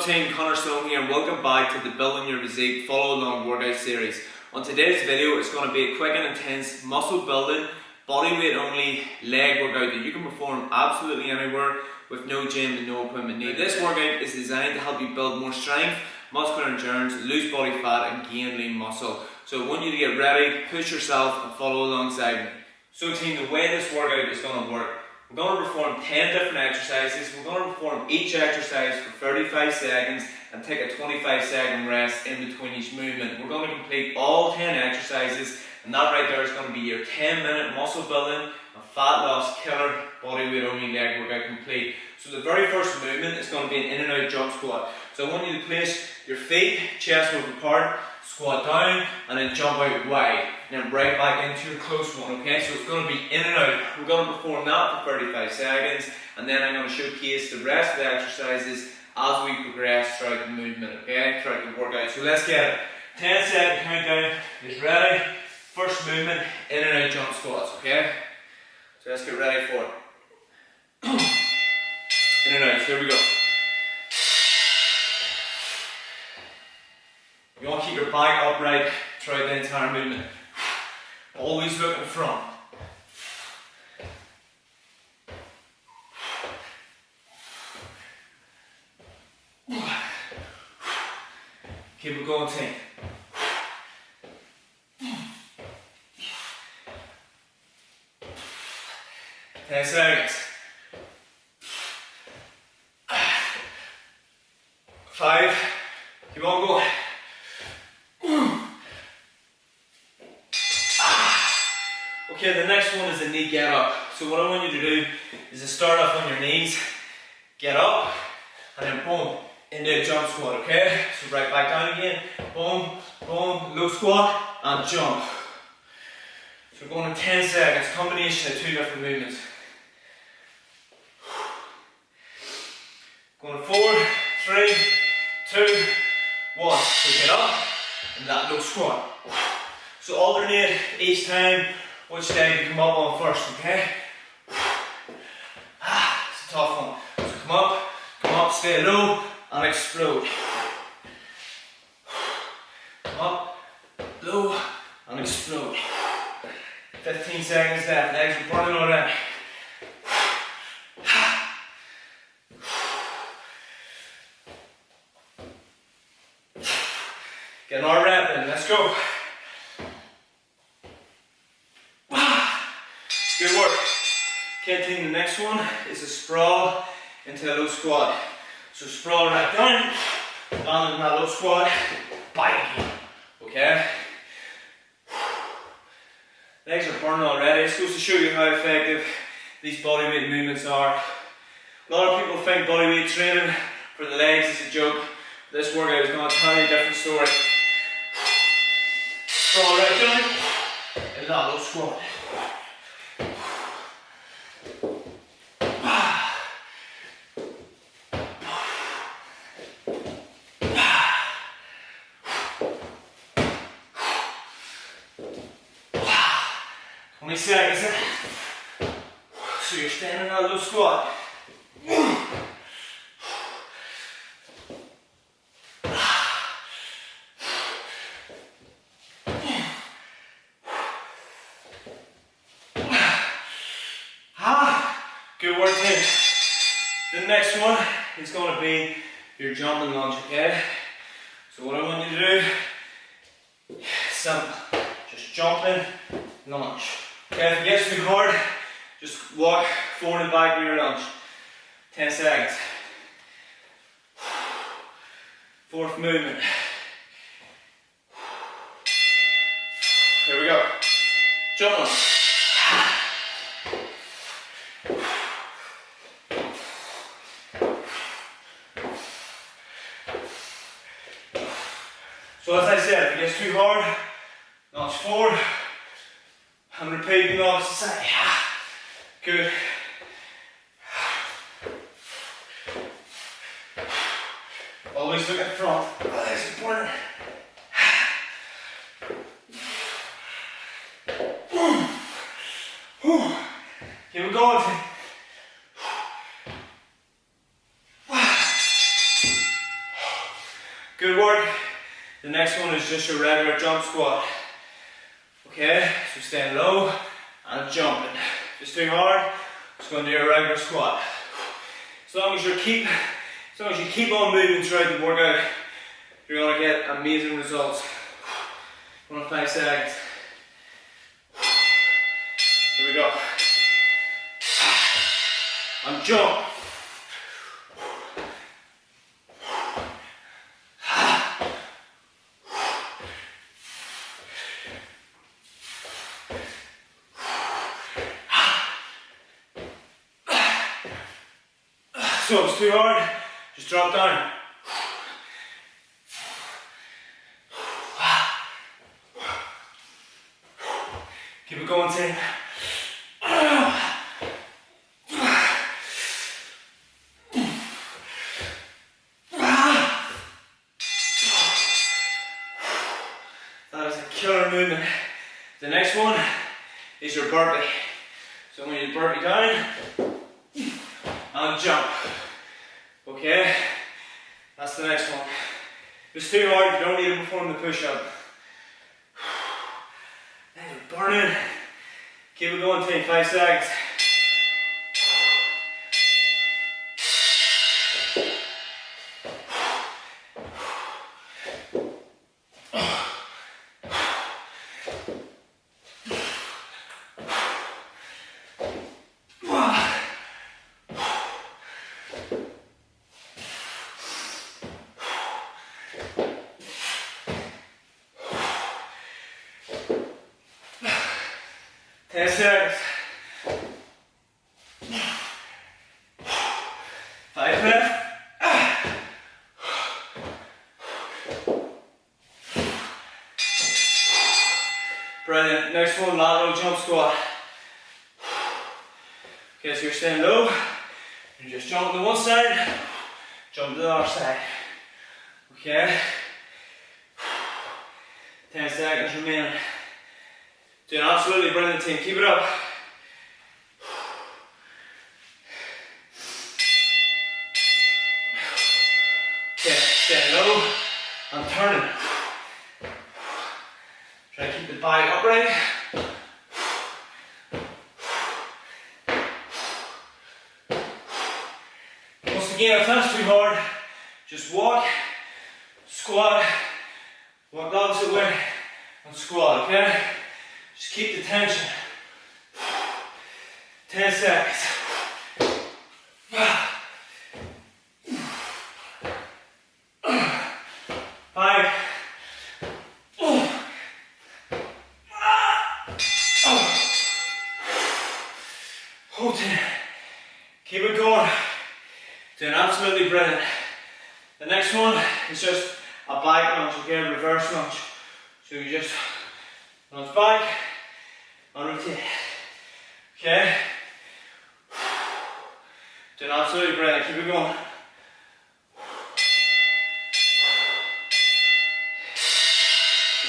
team, Conor Sloan here and welcome back to the Building Your Physique Follow Along Workout Series. On today's video it's going to be a quick and intense muscle building, body weight only leg workout that you can perform absolutely anywhere with no gym and no equipment needed. This workout is designed to help you build more strength, muscular endurance, lose body fat and gain lean muscle. So I want you to get ready, push yourself and follow alongside me. So team, the way this workout is going to work, we're going to perform 10 different exercises. We're going to perform each exercise for 35 seconds and take a 25-second rest in between each movement. We're going to complete all 10 exercises, and that right there is going to be your 10-minute muscle building and fat loss killer body weight only leg workout complete. So the very first movement is going to be an in and out jump squat. So I want you to place your feet chest width apart, squat down and then jump out wide and then right back into your close one, okay? So it's going to be in and out. We're going to perform that for 35 seconds and then I'm going to showcase the rest of the exercises as we progress throughout the movement, okay? Throughout the workout. So let's get it. 10-second countdown is ready. First movement, in and out jump squats, okay? So let's get ready for it. In and out, here we go. You want to keep your back upright throughout the entire movement. Always look in front. Keep it going, team. Ten seconds. 5. Keep on going. Okay, the next one is a knee get up. So what I want you to do is to start off on your knees, get up, and then boom, into a jump squat, okay? So right back down again, boom, boom, low squat, and jump. So we're going in 10 seconds, combination of 2 different movements. Going 4, 3, 2, 1. So get up, and that low squat. So alternate each time which leg you come up on first, okay? It's a tough one. So come up, stay low, and explode. Come up, low, and explode. 15 seconds left, legs are burning already. Get another rep in, let's go. Good work. Okay team, the next one is a sprawl into a low squat. So sprawl right down in that low squat, back again, okay? Legs are burning already. This goes to show you how effective these bodyweight movements are. A lot of people think bodyweight training for the legs is a joke. This workout is going to tell you a different story. Sprawl right down in that low squat. Seconds. So you're standing in that low squat. Good work, team. The next one is going to be your jumping lunge, okay? So what I want you to do, simple, just jumping lunge. Okay, if it gets too hard, just walk forward and back with your lunge. 10 seconds. Fourth movement. Here we go. Jump lunge. So as I said, if it gets too hard, lunge forward. And repeat the opposite side. Good. Always look at front. That's important. Keep it going. next one is just your regular jump squat. Okay, so staying low and jumping. If it's too hard, just going to do your regular squat. As long as you keep on moving throughout the workout, you're going to get amazing results. 1 to 5 seconds. Here we go. And jump. So if it's too hard, just drop down. Keep it going, team. That is a killer movement. The next one is your burpee. So when you burpee down and jump. Okay? That's the next one. If it's too hard, you don't need to perform the push-up. You're burning. Keep it going, team. 5 seconds. Seconds. 5 left. Brilliant. Next one, lateral jump squat. Okay, so you're staying low. You just jump to one side, jump to the other side. Okay. 10 seconds remaining. Doing absolutely brilliant, team. Keep it up. Okay, staying low and turning. Try to keep the bag upright. Once again, if that's too hard, just walk, squat, walk the opposite way, and squat, okay? Just keep the tension. 10 seconds. 5. Hold it. Keep it going. Doing absolutely brilliant. The next one is just a back lunge, okay, reverse lunge. So you just lunge back and rotate. Okay? Doing absolutely brilliant. Keep it going.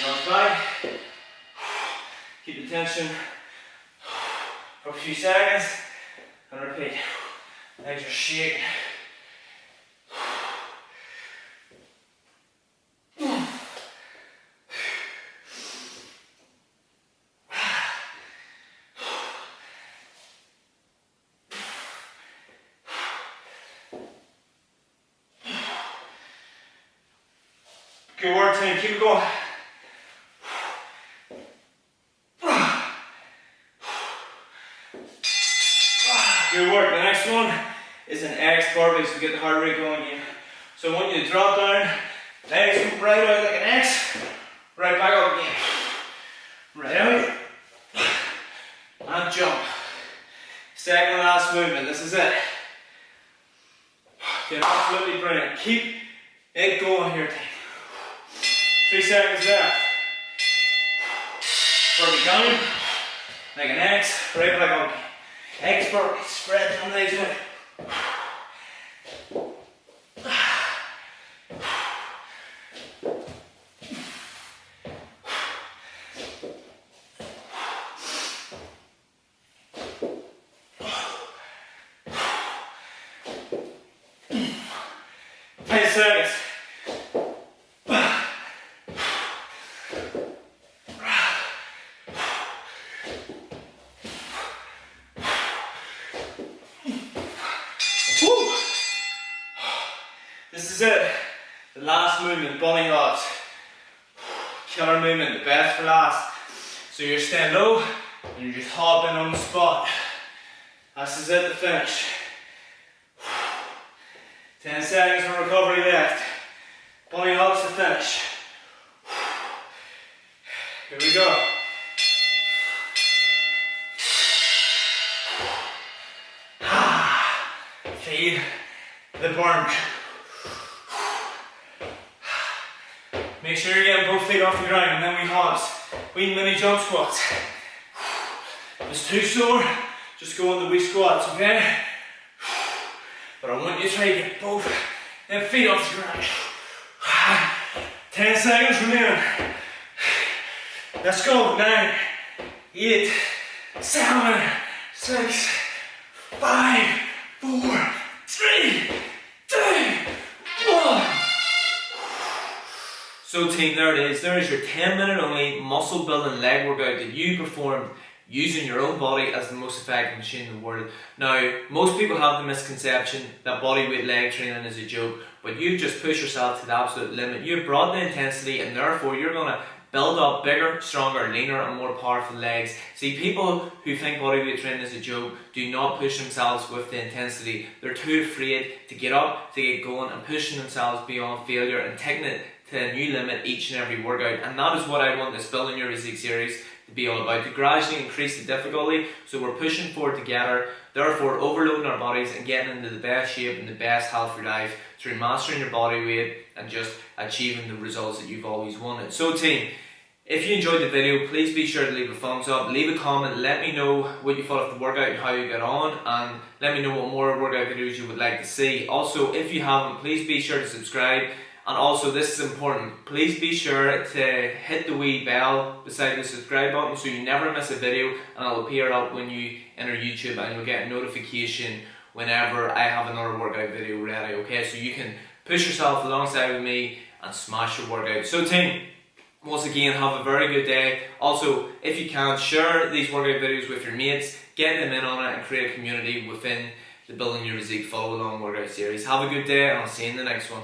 Lunge back. Keep the tension for a few seconds and repeat. Legs are shaking. Good work, team. Keep it going. Good work. The next one is an X burpee, so we get the heart rate going again. So I want you to drop down, legs come right out like an X, right back up again. Right out, and jump. Second and last movement. This is it. You're absolutely brilliant. Keep it going here, team. 3 seconds left. Burpee down, like an X, right back up. X burpee, spread down the legs out. is it. The last movement, bunny hops. Killer movement, the best for last. So you're staying low and you're just hopping on the spot. This is it, the finish. 10 seconds of recovery left. Bunny hops to finish. Here we go. Feel the burn. Make sure you're getting both feet off the ground, and then we hops. Wee mini jump squats. If it's too sore, just go on the wee squats, okay? But I want you to try to get both them feet off the ground. 10 seconds remaining. Let's go. 9, 8, 7, 6, 5, 4, 3, 2, 1. So team, there it is. There is your 10-minute only muscle building leg workout that you performed using your own body as the most effective machine in the world. Now, most people have the misconception that bodyweight leg training is a joke, but you've just pushed yourself to the absolute limit. You've brought the intensity, and therefore you're going to build up bigger, stronger, leaner and more powerful legs. See, people who think bodyweight training is a joke do not push themselves with the intensity. They're too afraid to get up, to get going and pushing themselves beyond failure and taking it to a new limit each and every workout. And that is what I want this Building Your Physique series to be all about, to gradually increase the difficulty so we're pushing forward together, therefore overloading our bodies and getting into the best shape and the best health for life through mastering your body weight and just achieving the results that you've always wanted. So team, if you enjoyed the video, please be sure to leave a thumbs up, leave a comment, let me know what you thought of the workout and how you got on, and let me know what more workout videos you would like to see. Also, if you haven't, please be sure to subscribe. And also, this is important, please be sure to hit the wee bell beside the subscribe button so you never miss a video, and it'll appear up when you enter YouTube and you'll get a notification whenever I have another workout video ready, okay? So you can push yourself alongside with me and smash your workout. So team, once again, have a very good day. Also, if you can, share these workout videos with your mates, get them in on it and create a community within the Building Your Physique Follow Along Workout series. Have a good day and I'll see you in the next one.